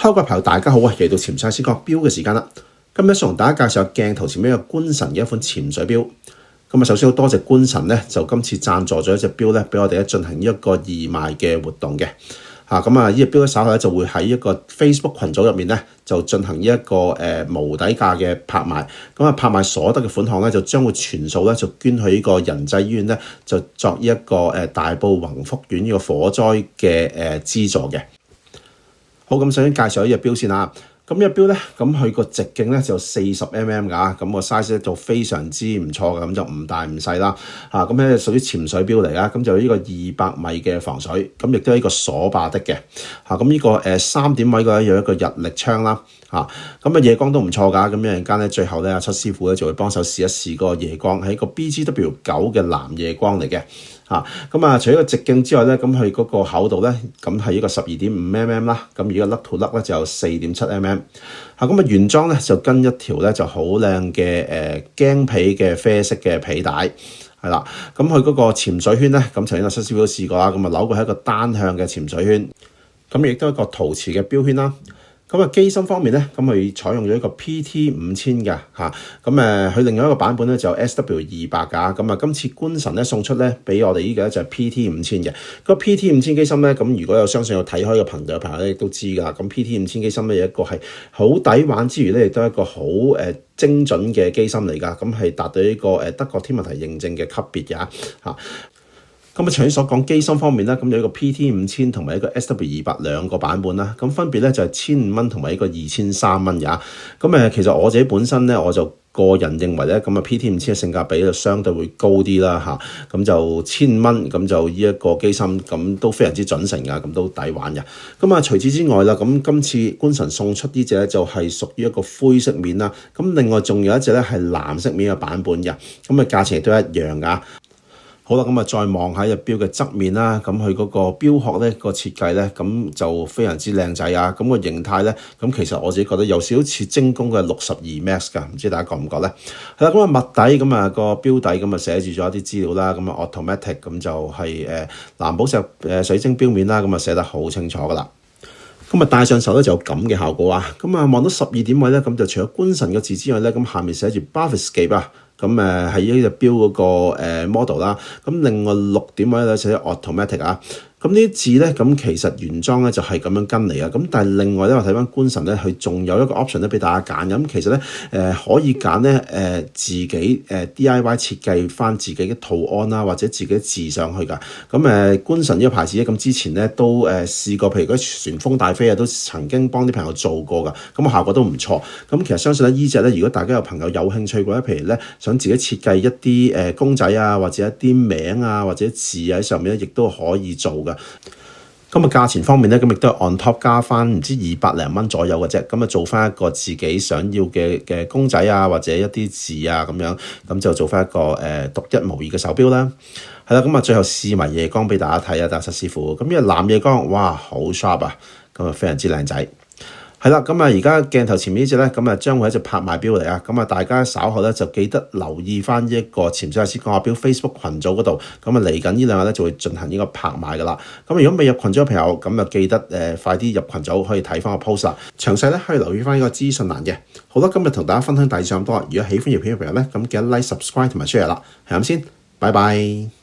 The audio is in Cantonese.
Hello，各位朋友，大家好啊！嚟到潛水師講錶嘅時間啦。今日想同大家介紹下鏡頭前面一個觀神嘅一款潛水錶。咁啊，首先好多謝觀神咧，就今次贊助咗一隻錶咧，俾我哋咧進行一個義賣嘅活動嘅。咁啊，呢隻錶咧稍後咧就會喺一個 Facebook 群組入面咧，就進行一個無底價嘅拍賣。咁啊，拍賣所得嘅款項咧，就將會全數咧就捐去呢個仁濟醫院咧，就作呢一個大埔宏福苑呢個火災嘅資助嘅。好，咁首先介紹一隻錶先啦。咁呢隻錶咧，咁佢個直徑咧就40mm㗎，咁個 size 咧就非常之唔錯嘅，咁就唔大唔細啦。咁咧屬於潛水錶嚟㗎，咁就呢個200米嘅防水，咁亦都係一個鎖把的嘅。咁呢個3點位嘅有一個日曆槍啦。咁啊夜光都唔錯㗎，咁一陣間咧最後咧阿七師傅咧就會幫手試一試個夜光，係一個 BGW 9嘅藍夜光嚟嘅。咁啊除咗個直徑之外咧，咁佢嗰個厚度咧，咁係一個12.5mm啦，咁而家甩套甩咧就有4.7mm。咁啊原裝咧就跟一條咧就好靚嘅驚皮嘅啡色嘅皮帶。係啦，咁佢嗰個潛水圈咧，咁曾經阿七師傅都試過啦，咁啊扭過係一個單向嘅潛水圈，咁亦都係一個陶瓷嘅錶圈啦。咁啊機芯方面咧，咁佢採用咗一個 PT5000嘅咁佢另外一個版本咧就 SW200㗎。咁啊今次觀神咧送出咧俾我哋呢個咧就係 PT5000嘅。個 PT5000機芯咧，咁如果有相信有睇開嘅朋友咧都知㗎。咁 PT5000機芯咧有一個係好抵玩之餘咧，亦都係一個好精準嘅機芯嚟㗎。咁係達到呢個德國天文台認證嘅級別㗎。咁啊，除咗所講機芯方面啦，咁有一個 PT5000同埋一個 SW200兩個版本啦，咁分別咧就係1500蚊同埋一個2300蚊㗎。咁其實我自己本身咧，我就個人認為咧，咁啊 PT5000嘅性價比就相對會高啲啦咁就1500蚊，咁就呢一個機芯咁都非常之準成㗎，咁都抵玩嘅。咁啊，除此之外啦，咁今次觀神送出呢隻咧就係屬於一個灰色面啦，咁另外仲有一隻咧係藍色面嘅版本嘅，咁啊價錢亦都一樣㗎。好啦，咁啊再望下隻錶嘅側面啦，咁佢嗰個錶殼咧個設計咧，咁就非常之靚仔啊！咁個形態咧，咁其實我自己覺得有少少似精工嘅62 Max 㗎，唔知大家覺唔覺咧？係啦，咁啊物底咁啊個錶底咁啊寫住咗一啲資料啦，咁啊 automatic 咁就係藍寶石水晶錶面啦，咁啊寫得好清楚㗎啦。咁啊戴上手咧就有咁嘅效果啊！咁啊望到12點位咧，咁就除咗觀神嘅字之外咧，咁下面寫住 Bathyscaphe 啊。咁係呢隻錶嗰個model 啦，咁另外6點位咧寫咗 automatic 啊，咁呢啲字咧，咁其實原裝咧就係咁樣跟嚟啊，咁但係另外咧我睇翻觀神咧，佢仲有一個 option 咧俾大家揀，咁其實咧可以揀咧自己DIY 設計翻自己嘅圖案啦，或者自己字上去㗎。咁觀神呢個牌子咧，咁之前咧都試過，譬如嗰旋風大飛啊，都曾經幫啲朋友做過㗎，咁效果都唔錯。咁其實相信咧呢隻咧，如果大家有朋友有興趣嘅話，譬如咧想自己設計一啲公仔啊，或者一啲名啊，或者字喺上面咧，亦都可以做㗎。咁啊價錢方面咧，咁亦都係 on top 加翻唔知200零蚊左右嘅啫。咁啊做翻一個自己想要嘅公仔啊，或者一啲字啊咁樣，咁就做翻一個獨一無二嘅手錶啦。係啦，咁啊最後試埋夜光俾大家睇啊，大七師傅。咁呢個藍夜光，哇好 sharp 啊，咁啊非常之靚仔。係啦，咁啊而家鏡頭前面呢隻咧，咁啊將會係一隻拍賣錶嚟啊！咁啊大家稍後咧就記得留意翻呢一個潛水師講下錶 Facebook 群組嗰度，咁啊嚟緊呢兩日咧就會進行呢個拍賣噶啦。咁如果未入群組嘅朋友，咁啊記得快啲入群組可以睇翻個 post 啦。詳細咧可以留意翻呢個資訊欄嘅。好啦，今日同大家分享大致咁多。如果喜歡條片嘅朋友咧，咁記得 like、subscribe 同埋 share 啦。係咁先，拜拜。